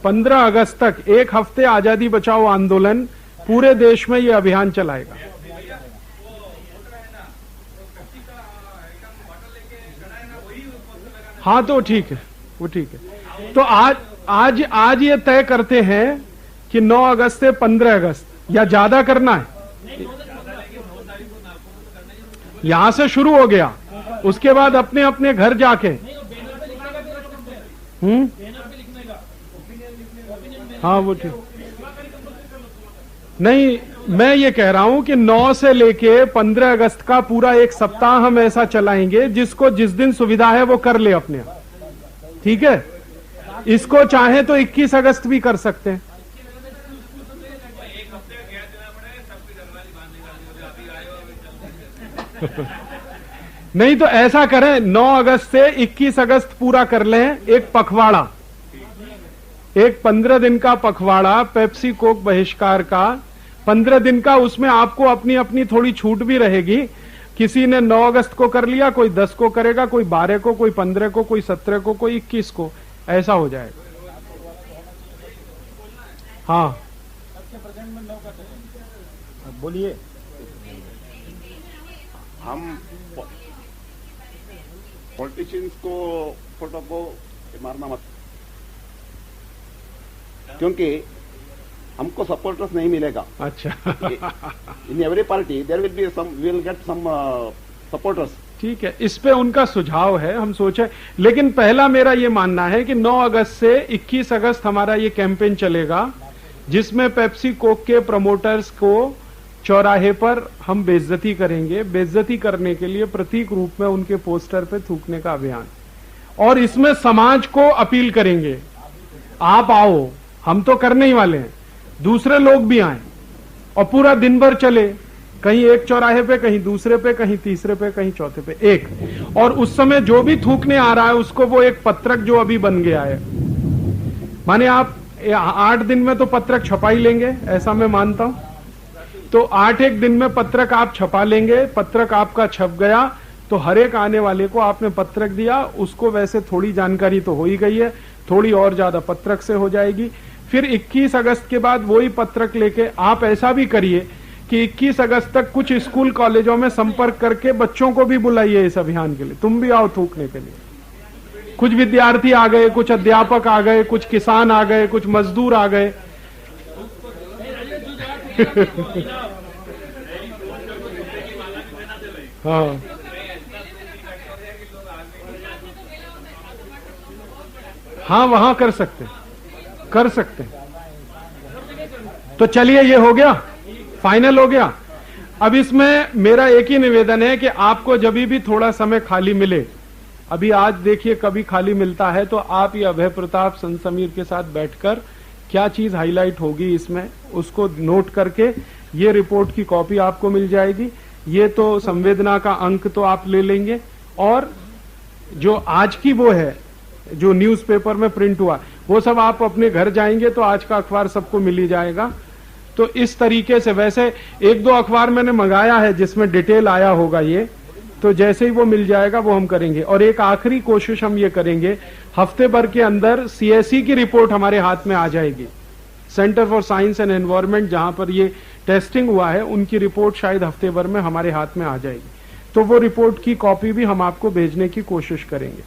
15 अगस्त तक 1 हफ्ते आजादी बचाओ आंदोलन पूरे देश में ये अभियान चलाएगा। हाँ, तो ठीक है, वो ठीक है। तो आज ये तय करते हैं कि 9 अगस्त से 15 अगस्त या ज्यादा करना है। यहां से शुरू हो गया, उसके बाद अपने अपने घर जाके हाँ वो ठीक नहीं। मैं ये कह रहा हूं कि 9 से लेके 15 अगस्त का पूरा एक सप्ताह हम ऐसा चलाएंगे, जिसको जिस दिन सुविधा है वो कर ले अपने आप, ठीक है। इसको चाहे तो 21 अगस्त भी कर सकते हैं। नहीं तो ऐसा करें, 9 अगस्त से 21 अगस्त पूरा कर लें, एक पखवाड़ा, एक 15 दिन का पखवाड़ा पेप्सी कोक बहिष्कार का, 15 दिन का। उसमें आपको अपनी अपनी थोड़ी छूट भी रहेगी। किसी ने 9 अगस्त को कर लिया, कोई 10 को करेगा, कोई 12 को, कोई 15 को, कोई 17 को, कोई 21 को, ऐसा हो जाएगा। हाँ
बोलिए।
हम पॉलिटिशियंस को फोटो को मारना मत, क्योंकि हमको सपोर्टर्स नहीं मिलेगा।
अच्छा।
In every party there will be some, we will get some supporters.
ठीक है, इस पे उनका सुझाव है, हम सोचे। लेकिन पहला मेरा ये मानना है कि 9 अगस्त से 21 अगस्त हमारा ये कैंपेन चलेगा, जिसमें पेप्सी कोक के प्रमोटर्स को चौराहे पर हम बेइज्जती करेंगे। बेइज्जती करने के लिए प्रतीक रूप में उनके पोस्टर पे थूकने का अभियान, और इसमें समाज को अपील करेंगे, आप आओ, हम तो करने ही वाले हैं, दूसरे लोग भी आए, और पूरा दिन भर चले, कहीं एक चौराहे पे, कहीं दूसरे पे, कहीं तीसरे पे, कहीं चौथे पे एक। और उस समय जो भी थूकने आ रहा है उसको वो एक पत्रक जो अभी बन गया है, माने आप 8 दिन में तो पत्रक छपा ही लेंगे, ऐसा मैं मानता हूं। तो 8 दिन में पत्रक आप छपा लेंगे, पत्रक आपका छप गया तो हर एक आने वाले को आपने पत्रक दिया, उसको वैसे थोड़ी जानकारी तो हो ही गई है, थोड़ी और ज्यादा पत्रक से हो जाएगी। फिर 21 अगस्त के बाद वही पत्रक लेके आप ऐसा भी करिए कि 21 अगस्त तक कुछ स्कूल कॉलेजों में संपर्क करके बच्चों को भी बुलाइए इस अभियान के लिए, तुम भी आओ थूकने के लिए। कुछ विद्यार्थी आ गए, कुछ अध्यापक आ गए, कुछ किसान आ गए, कुछ मजदूर आ गए। हाँ हाँ, वहां कर सकते हैं। तो चलिए, ये हो गया, फाइनल हो गया। अब इसमें मेरा एक ही निवेदन है कि आपको जब भी थोड़ा समय खाली मिले, अभी आज देखिए कभी खाली मिलता है, तो आप ये अभय प्रताप संत समीर के साथ बैठकर क्या चीज हाईलाइट होगी इसमें, उसको नोट करके ये रिपोर्ट की कॉपी आपको मिल जाएगी। ये तो संवेदना का अंक तो आप ले लेंगे, और जो आज की वो है जो न्यूज़पेपर में प्रिंट हुआ, वो सब आप अपने घर जाएंगे तो आज का अखबार सबको मिल ही जाएगा। तो इस तरीके से, वैसे 1-2 अखबार मैंने मंगाया है जिसमें डिटेल आया होगा ये, तो जैसे ही वो मिल जाएगा वो हम करेंगे। और एक आखिरी कोशिश हम ये करेंगे, हफ्ते भर के अंदर सीएसई की रिपोर्ट हमारे हाथ में आ जाएगी, centre for science and environment, जहां पर ये टेस्टिंग हुआ है, उनकी रिपोर्ट शायद हफ्ते भर में हमारे हाथ में आ जाएगी। तो वो रिपोर्ट की कॉपी भी हम आपको भेजने की कोशिश करेंगे,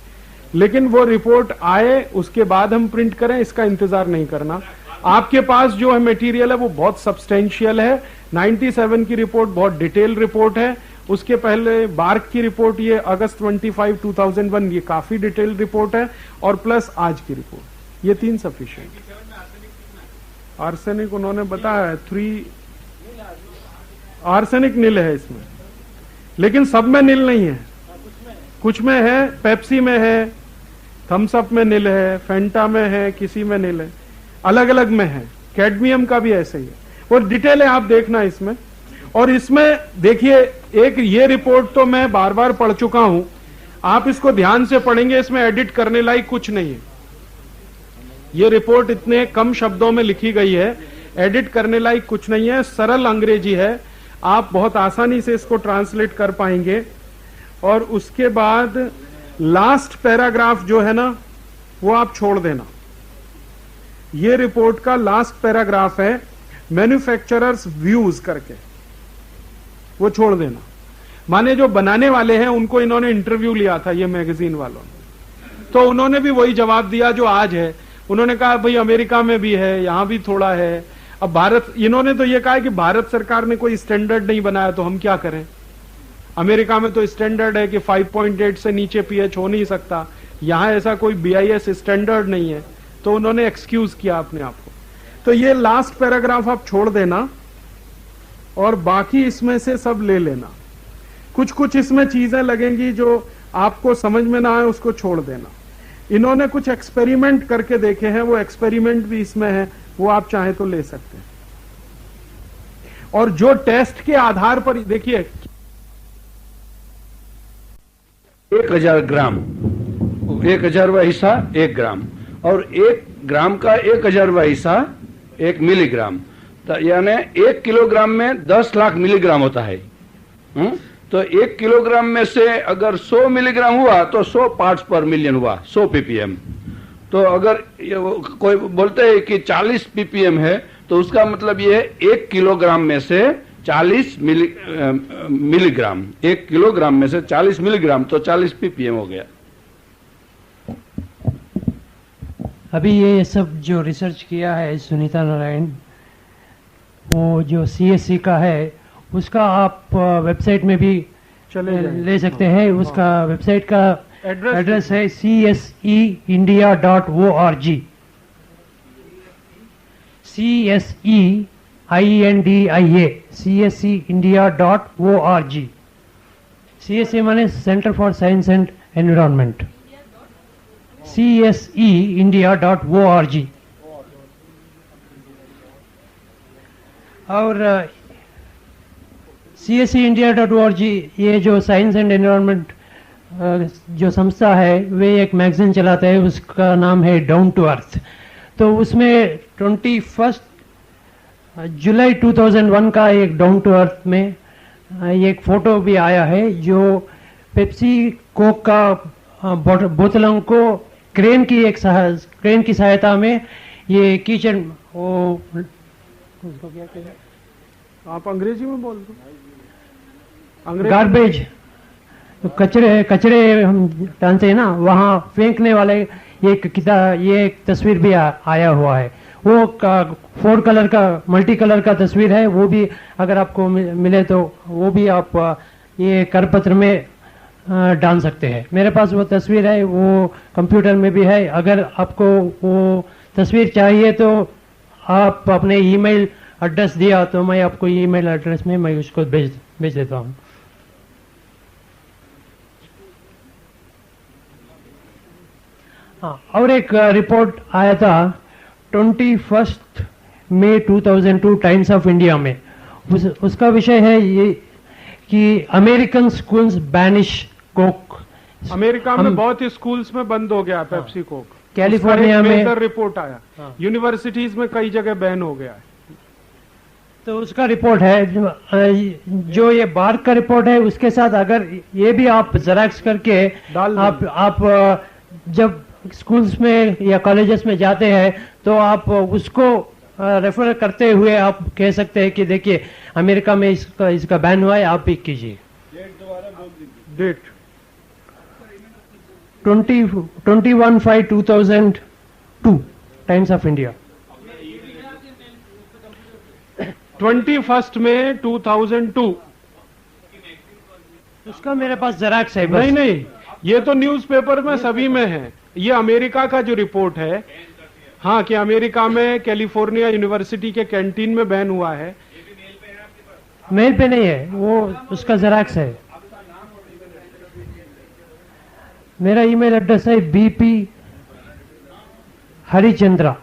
लेकिन वो रिपोर्ट आए उसके बाद हम प्रिंट करें, इसका इंतजार नहीं करना। आपके पास जो है मटेरियल है वो बहुत सब्सटेंशियल है, 97 की रिपोर्ट बहुत डिटेल रिपोर्ट है, उसके पहले बार्क की रिपोर्ट, ये अगस्त 25, 2001, ये काफी डिटेल रिपोर्ट है, और प्लस आज की रिपोर्ट, ये 3 सफिशिएंट। आर्सेनिक उन्होंने बताया 3, आर्सेनिक नील है इसमें, लेकिन सब में नील नहीं है, कुछ में है, पेप्सी में है, थम्स अप में नील है, फेंटा में है, किसी में नील है, अलग अलग में है, कैडमियम का भी ऐसे ही है, और डिटेल है, आप देखना इसमें। और इसमें देखिए, एक ये रिपोर्ट तो मैं बार बार पढ़ चुका हूं, आप इसको ध्यान से पढ़ेंगे, इसमें एडिट करने लायक कुछ नहीं है। ये रिपोर्ट इतने कम शब्दों में लिखी गई है, एडिट करने लायक कुछ नहीं है, सरल अंग्रेजी है, आप बहुत आसानी से इसको ट्रांसलेट कर पाएंगे। और उसके बाद लास्ट पैराग्राफ जो है ना, वो आप छोड़ देना। ये रिपोर्ट का लास्ट पैराग्राफ है मैन्युफैक्चरर्स व्यूज करके, वो छोड़ देना। माने जो बनाने वाले हैं उनको इन्होंने इंटरव्यू लिया था, ये मैगजीन वालों ने, तो उन्होंने भी वही जवाब दिया जो आज है। उन्होंने कहा भाई अमेरिका में भी है, यहां भी थोड़ा है। अब भारत, इन्होंने तो ये कहा कि भारत सरकार ने कोई स्टैंडर्ड नहीं बनाया, तो हम क्या करें। अमेरिका में तो स्टैंडर्ड है कि 5.8 से नीचे पीएच हो नहीं सकता, यहां ऐसा कोई बीआईएस स्टैंडर्ड नहीं है, तो उन्होंने एक्सक्यूज किया अपने आप को। तो ये लास्ट पैराग्राफ आप छोड़ देना, और बाकी इसमें से सब ले लेना। कुछ कुछ इसमें चीजें लगेंगी जो आपको समझ में ना आए, उसको छोड़ देना। इन्होंने कुछ एक्सपेरिमेंट करके देखे हैं, वो एक्सपेरिमेंट भी इसमें है, वो आप चाहे तो ले सकते हैं। और जो टेस्ट के आधार पर देखिए,
1000 ग्राम, 1000वां हिस्सा 1 ग्राम, और 1 ग्राम का 1000वां हिस्सा 1 मिलीग्राम, तो यानी 1 किलोग्राम में 10 लाख मिलीग्राम होता है। तो 1 किलोग्राम में से अगर 100 मिलीग्राम हुआ तो 100 पार्ट्स पर मिलियन हुआ, 100 पीपीएम। तो अगर कोई बोलते हैं कि 40 पीपीएम है, तो उसका मतलब ये है 1 किलोग्राम में से 40 मिलीग्राम, 1 किलोग्राम में से 40 मिलीग्राम, तो 40 पीपीएम हो गया।
अभी ये सब जो रिसर्च किया है सुनीता नारायण, वो जो सीएससी का है, उसका आप वेबसाइट में भी ले सकते हैं। उसका वेबसाइट का एड्रेस है cseindia.org, CSEINDIA, cseindia.org। CSE माने centre for science and environment, cseindia.org। और cseindia.org, ये जो साइंस एंड एनवायरनमेंट जो संस्था है, वे एक मैगजीन चलाता है, उसका नाम है डाउन टू अर्थ। तो उसमें 21 जुलाई 2001 का एक डाउन टू अर्थ में एक फोटो भी आया है, जो पेप्सी कोक का बोतलों को क्रेन की सहायता में ये किचन, वो उसको क्या कहते हैं,
आप अंग्रेजी में बोल दो।
गार्बेज, कचरे हम जानते हैं ना, वहाँ फेंकने वाले ये एक तस्वीर भी आया हुआ है। वो 4 कलर का, मल्टी कलर का तस्वीर है, वो भी अगर आपको मिले तो वो भी आप ये करपत्र में डाल सकते हैं। मेरे पास वो तस्वीर है, वो कंप्यूटर में भी है। अगर आपको वो तस्वीर चाहिए तो आप अपने ईमेल एड्रेस दिया तो मैं आपको ईमेल एड्रेस में मैं उसको भेज देता हूँ। हाँ, और एक रिपोर्ट आया था 21 मई 2002 टाइम्स ऑफ इंडिया में। उसका विषय है ये कि American schools banish Coke.
America में बहुत ही स्कूल्स में बंद हो गया पेप्सी कोक।
कैलिफोर्निया में
रिपोर्ट आया, यूनिवर्सिटीज में कई जगह बैन हो गया है।
तो उसका रिपोर्ट है, जो ये बार्क का रिपोर्ट है, उसके साथ अगर ये भी आप जेरॉक्स करके आप जब स्कूल्स में या कॉलेजेस में जाते हैं तो आप उसको रेफर करते हुए आप कह सकते हैं कि देखिए अमेरिका में इसका बैन हुआ है, आप भी कीजिए।
Date
21/5/2002 times of India.
21 में 2002
उसका मेरे पास जेरॉक्स है बस।
नहीं नहीं, ये तो न्यूज़पेपर में सभी में है। ये अमेरिका का जो रिपोर्ट है, हाँ, कि अमेरिका में कैलिफोर्निया यूनिवर्सिटी के कैंटीन में बैन हुआ है।
मेल पे नहीं है वो, उसका जेरॉक्स है। मेरा ईमेल एड्रेस है BP हरिचंद्रा,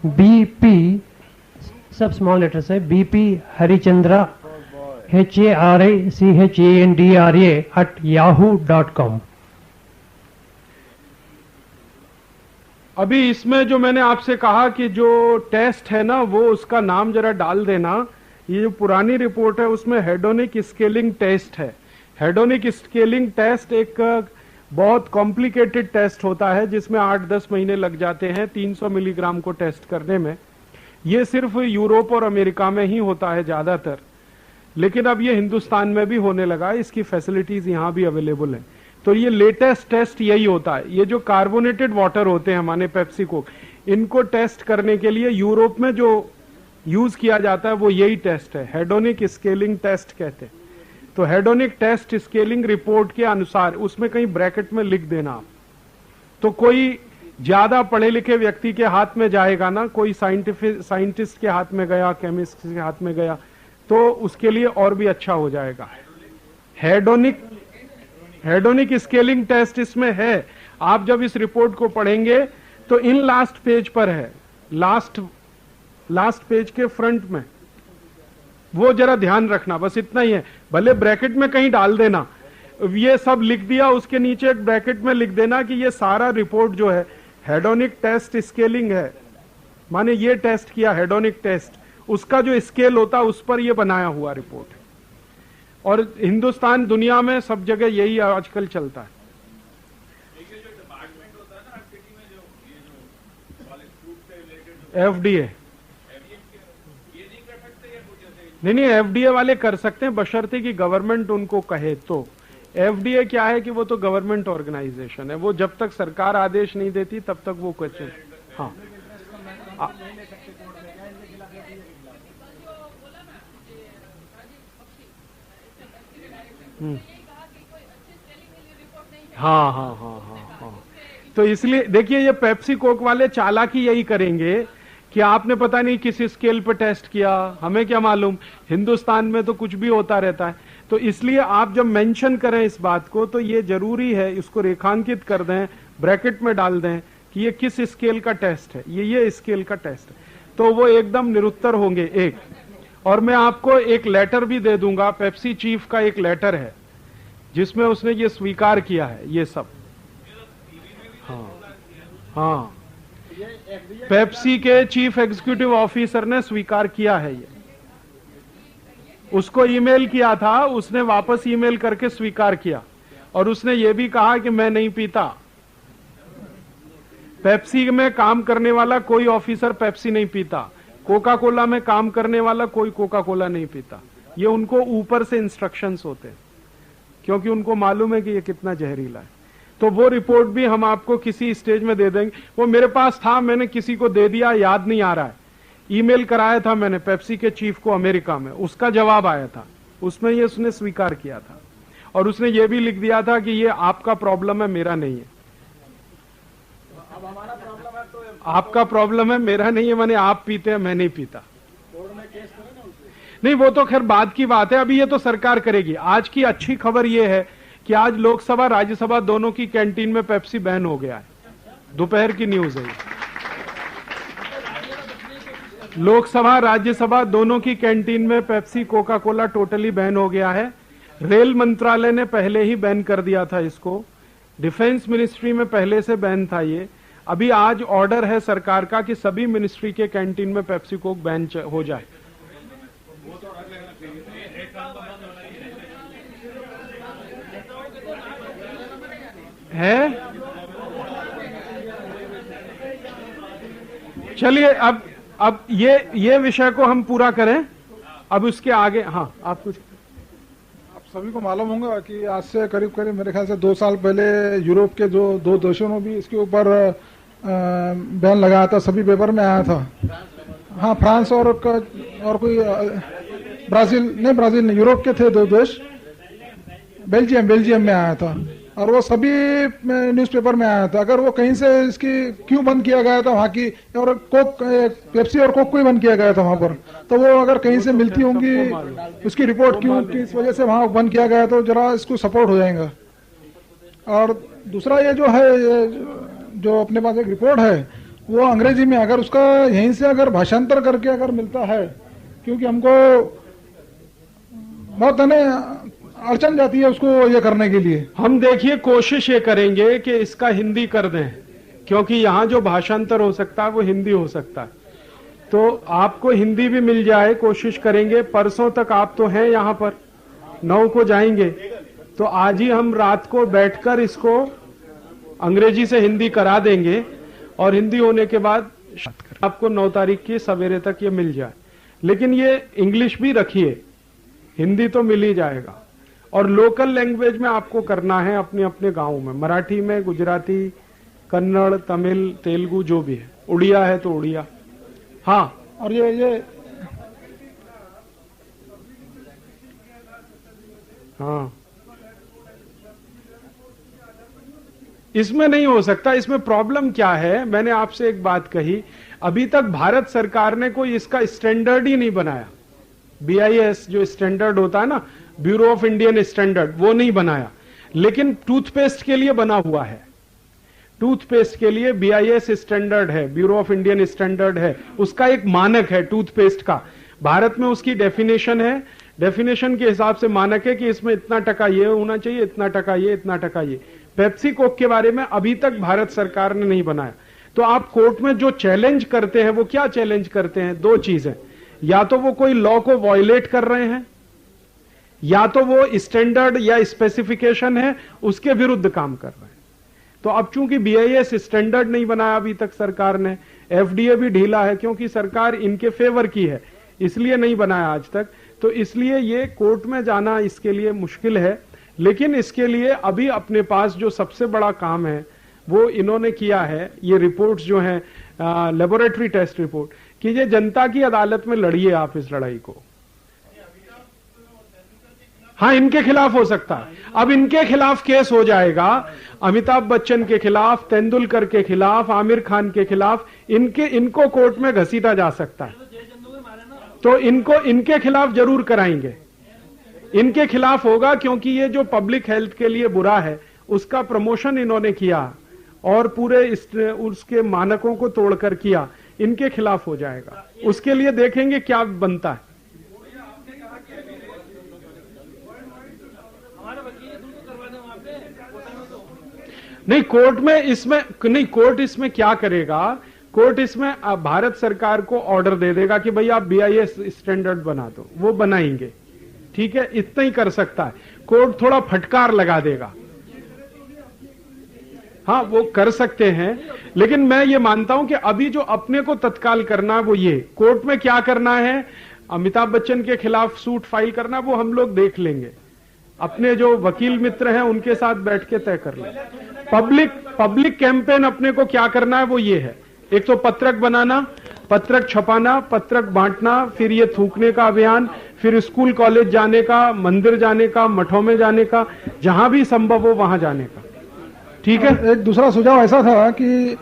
BP सब स्मॉल लेटर्स है, BP हरिचंद्रा HARICHANDRA@yahoo.com।
अभी इसमें जो मैंने आपसे कहा कि जो टेस्ट है ना, वो उसका नाम जरा डाल देना। ये जो पुरानी रिपोर्ट है उसमें हेडोनिक स्केलिंग टेस्ट है। हेडोनिक स्केलिंग टेस्ट एक बहुत कॉम्प्लिकेटेड टेस्ट होता है जिसमें 8-10 महीने लग जाते हैं 300 मिलीग्राम को टेस्ट करने में। ये सिर्फ यूरोप और अमेरिका में ही होता है ज्यादातर, लेकिन अब ये हिंदुस्तान में भी होने लगा है, इसकी फैसिलिटीज यहां भी अवेलेबल है। तो ये लेटेस्ट टेस्ट यही होता है। ये जो कार्बोनेटेड वाटर होते हैं हमारे पेप्सी कोक, इनको टेस्ट करने के लिए यूरोप में जो यूज किया जाता है वो यही टेस्ट है, हेडोनिक स्केलिंग टेस्ट कहते हैं। तो हेडोनिक टेस्ट स्केलिंग रिपोर्ट के अनुसार, उसमें कहीं ब्रैकेट में लिख देना आप, तो कोई ज्यादा पढ़े लिखे व्यक्ति के हाथ में जाएगा ना, कोई साइंटिस्ट के हाथ में गया, केमिस्ट के हाथ में गया, तो उसके लिए और भी अच्छा हो जाएगा। हेडोनिक स्केलिंग टेस्ट इसमें है। आप जब इस रिपोर्ट को पढ़ेंगे तो इन लास्ट पेज पर है, लास्ट पेज के फ्रंट में, वो जरा ध्यान रखना, बस इतना ही है। भले ब्रैकेट में कहीं डाल देना, ये सब लिख दिया, उसके नीचे एक ब्रैकेट में लिख देना कि ये सारा रिपोर्ट जो है हेडोनिक टेस्ट स्केलिंग है, माने ये टेस्ट किया हेडोनिक टेस्ट, उसका जो स्केल होता है उस पर ये बनाया हुआ रिपोर्ट है। और हिंदुस्तान दुनिया में सब जगह यही आजकल चलता है। FDA नहीं, FDA वाले कर सकते हैं बशर्ते कि गवर्नमेंट उनको कहे तो। FDA क्या है कि वो तो गवर्नमेंट ऑर्गेनाइजेशन है, वो जब तक सरकार आदेश नहीं देती तब तक वो कुछ, हाँ। हाँ हाँ हाँ हाँ हाँ। तो इसलिए देखिए, ये पेप्सी कोक वाले चालाकी यही करेंगे कि आपने पता नहीं किस स्केल पे टेस्ट किया, हमें क्या मालूम, हिंदुस्तान में तो कुछ भी होता रहता है। तो इसलिए आप जब मेंशन करें इस बात को तो ये जरूरी है, इसको रेखांकित कर दें, ब्रैकेट में डाल दें कि ये किस स्केल का टेस्ट है, ये स्केल का टेस्ट है, तो वो एकदम निरुत्तर होंगे। एक और मैं आपको एक लेटर भी दे दूंगा, पेप्सी चीफ का एक लेटर है जिसमें उसने ये स्वीकार किया है ये सब। हाँ हाँ, पेप्सी के चीफ एग्जीक्यूटिव ऑफिसर ने स्वीकार किया है ये। उसको ईमेल किया था, उसने वापस ईमेल करके स्वीकार किया, और उसने ये भी कहा कि मैं नहीं पीता। पेप्सी में काम करने वाला कोई ऑफिसर पेप्सी नहीं पीता, कोका कोला में काम करने वाला कोई कोका कोला नहीं पीता। ये उनको ऊपर से इंस्ट्रक्शंस होते हैं, क्योंकि उनको मालूम है कि ये कितना जहरीला है। तो वो रिपोर्ट भी हम आपको किसी स्टेज में दे देंगे। वो मेरे पास था, मैंने किसी को दे दिया, याद नहीं आ रहा है। ईमेल कराया था मैंने पेप्सी के चीफ को अमेरिका में, उसका जवाब आया था, उसमें ये उसने स्वीकार किया था, और उसने ये भी लिख दिया था कि ये आपका प्रॉब्लम है, मेरा नहीं है। आपका प्रॉब्लम है, मेरा नहीं है, माने आप पीते हैं, मैं नहीं पीता। नहीं, वो तो खैर बाद की बात है, अभी ये तो सरकार करेगी। आज की अच्छी खबर ये है कि आज लोकसभा राज्यसभा दोनों की कैंटीन में पेप्सी बैन हो गया है। दोपहर की न्यूज है। लोकसभा राज्यसभा दोनों की कैंटीन में Pepsi Coca Cola totally ban हो गया है। रेल मंत्रालय ने पहले ही बैन कर दिया था इसको, डिफेंस मिनिस्ट्री में पहले से बैन था ये। अभी आज ऑर्डर है सरकार का कि सभी मिनिस्ट्री के कैंटीन में पेप्सी कोक बैन हो जाए। है, चलिए अब ये विषय को हम पूरा करें। अब उसके आगे, हाँ आप कुछ।
आप सभी को मालूम होगा कि आज से करीब करीब मेरे ख्याल से 2 साल पहले यूरोप के जो 2 देशों ने भी इसके ऊपर बैन लगाया था, सभी पेपर में आया था। हाँ, फ्रांस और कोई ब्राजील नहीं, यूरोप के थे 2 देश, बेल्जियम में आया था और वो सभी न्यूज़पेपर में आया था। अगर वो कहीं से इसकी क्यों बंद किया गया था वहाँ की, और कोक, पेप्सी और कोक को ही बंद किया गया था वहाँ पर, तो वो अगर कहीं से मिलती होंगी उसकी रिपोर्ट क्यों, किस वजह से वहाँ बंद किया गया, तो जरा इसको सपोर्ट हो जाएगा। और दूसरा ये जो है, जो अपने पास एक रिपोर्ट है वो अंग्रेजी में, अगर उसका यहीं से अगर भाषांतर करके अगर मिलता है, क्योंकि हमको बहुत अड़चन जाती है उसको ये करने के लिए।
हम देखिए कोशिश ये करेंगे कि इसका हिंदी कर दें, क्योंकि यहाँ जो भाषांतर हो सकता है वो हिंदी हो सकता है, तो आपको हिंदी भी मिल जाए, कोशिश करेंगे। परसों तक आप तो हैं यहाँ पर, 9 को जाएंगे, तो आज ही हम रात को बैठकर इसको अंग्रेजी से हिंदी करा देंगे और हिंदी होने के बाद आपको 9 तारीख की सवेरे तक ये मिल जाए। लेकिन ये इंग्लिश भी रखिए, हिंदी तो मिल ही जाएगा। और लोकल लैंग्वेज में आपको करना है अपने अपने गांव में, मराठी में, गुजराती, कन्नड़, तमिल, तेलुगु, जो भी है, उड़िया है तो उड़िया। हाँ,
और ये
हाँ, इसमें नहीं हो सकता। इसमें प्रॉब्लम क्या है, मैंने आपसे एक बात कही, अभी तक भारत सरकार ने कोई इसका स्टैंडर्ड ही नहीं बनाया। BIS जो स्टैंडर्ड होता है ना, ब्यूरो ऑफ इंडियन स्टैंडर्ड, वो नहीं बनाया। लेकिन टूथपेस्ट के लिए बना हुआ है, टूथपेस्ट के लिए BIS स्टैंडर्ड है, ब्यूरो ऑफ इंडियन स्टैंडर्ड है, उसका एक मानक है टूथपेस्ट का। भारत में उसकी डेफिनेशन है, डेफिनेशन के हिसाब से मानक है कि इसमें इतना टका ये होना चाहिए, इतना टका ये, इतना टका ये। पेप्सी कोक के बारे में अभी तक भारत सरकार ने नहीं बनाया। तो आप कोर्ट में जो चैलेंज करते हैं, वो क्या चैलेंज करते हैं? 2 चीजें, या तो वो कोई लॉ को वायलेट कर रहे हैं, या तो वो स्टैंडर्ड या स्पेसिफिकेशन है उसके विरुद्ध काम कर रहे हैं। तो अब चूंकि BIS स्टैंडर्ड नहीं बनाया अभी तक सरकार ने, FDA भी ढीला है क्योंकि सरकार इनके फेवर की है, इसलिए नहीं बनाया आज तक। तो इसलिए ये कोर्ट में जाना इसके लिए मुश्किल है। लेकिन इसके लिए अभी अपने पास जो सबसे बड़ा काम है वो इन्होंने किया है, ये रिपोर्ट्स जो हैं, लेबोरेटरी टेस्ट रिपोर्ट, कि ये जनता की अदालत में लड़िए आप इस लड़ाई को। हाँ, इनके खिलाफ हो सकता है। अब इनके खिलाफ केस हो जाएगा, अमिताभ बच्चन के खिलाफ, तेंदुलकर के खिलाफ, आमिर खान के खिलाफ, इनको कोर्ट में घसीटा जा सकता है। तो इनके खिलाफ जरूर कराएंगे, इनके खिलाफ होगा, क्योंकि ये जो पब्लिक हेल्थ के लिए बुरा है उसका प्रमोशन इन्होंने किया और पूरे उसके मानकों को तोड़कर किया, इनके खिलाफ हो जाएगा। उसके लिए देखेंगे क्या बनता है। नहीं, कोर्ट में इसमें नहीं, कोर्ट इसमें क्या करेगा, कोर्ट इसमें भारत सरकार को ऑर्डर दे देगा कि भाई आप BIS स्टैंडर्ड बना दो, वो बनाएंगे, ठीक है, इतना ही कर सकता है। कोर्ट थोड़ा फटकार लगा देगा, हाँ वो कर सकते हैं। लेकिन मैं ये मानता हूं कि अभी जो अपने को तत्काल करना है वो ये, कोर्ट में क्या करना है, अमिताभ बच्चन के खिलाफ सूट फाइल करना, वो हम लोग देख लेंगे, अपने जो वकील मित्र हैं उनके साथ बैठ के तय कर लेंगे। पब्लिक कैंपेन अपने को क्या करना है वो ये है, एक तो पत्रक बनाना, पत्रक छपाना, पत्रक बांटना, फिर ये थूकने का अभियान, फिर स्कूल कॉलेज जाने का, मंदिर जाने का, मठों में जाने का, जहां भी संभव हो वहां जाने का, ठीक है।
एक दूसरा सुझाव ऐसा था कि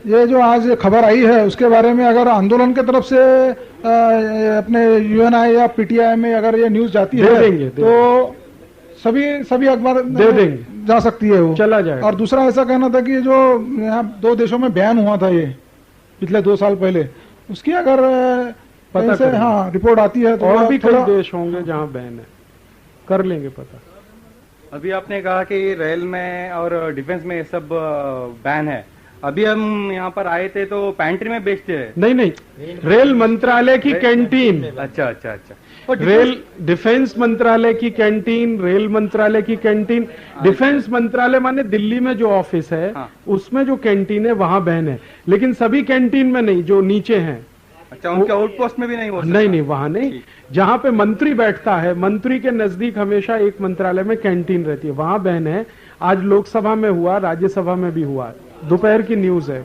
ये जो आज खबर आई है उसके बारे में अगर आंदोलन के तरफ से अपने UNI या PTI में अगर ये न्यूज जाती है तो सभी अखबार
दे देंगे,
जा सकती है, वो
चला जाएगा।
और दूसरा ऐसा कहना था कि जो यहाँ 2 देशों में बैन हुआ था ये पिछले 2 साल पहले, उसकी अगर पता से हाँ रिपोर्ट आती है तो
और भी कई देश होंगे जहां बैन है, कर लेंगे पता।
अभी आपने कहा कि रेल में और डिफेंस में ये सब बैन है, अभी हम यहाँ पर आए थे तो पैंट्री में बेचते हैं।
नहीं, रेल मंत्रालय की कैंटीन।
अच्छा।
रेल डिफेंस मंत्रालय की कैंटीन, रेल मंत्रालय की कैंटीन, डिफेंस मंत्रालय माने दिल्ली में जो ऑफिस है उसमें जो कैंटीन है वहां बैन है, लेकिन सभी कैंटीन में नहीं, जो नीचे हैं।
अच्छा, उनके आउटपोस्ट में भी नहीं हो सकता?
नहीं, वहां नहीं, जहां पे मंत्री बैठता है, मंत्री के नजदीक हमेशा एक मंत्रालय में कैंटीन रहती है, वहां बैन है। आज लोकसभा में हुआ, राज्यसभा में भी हुआ, दोपहर की न्यूज है।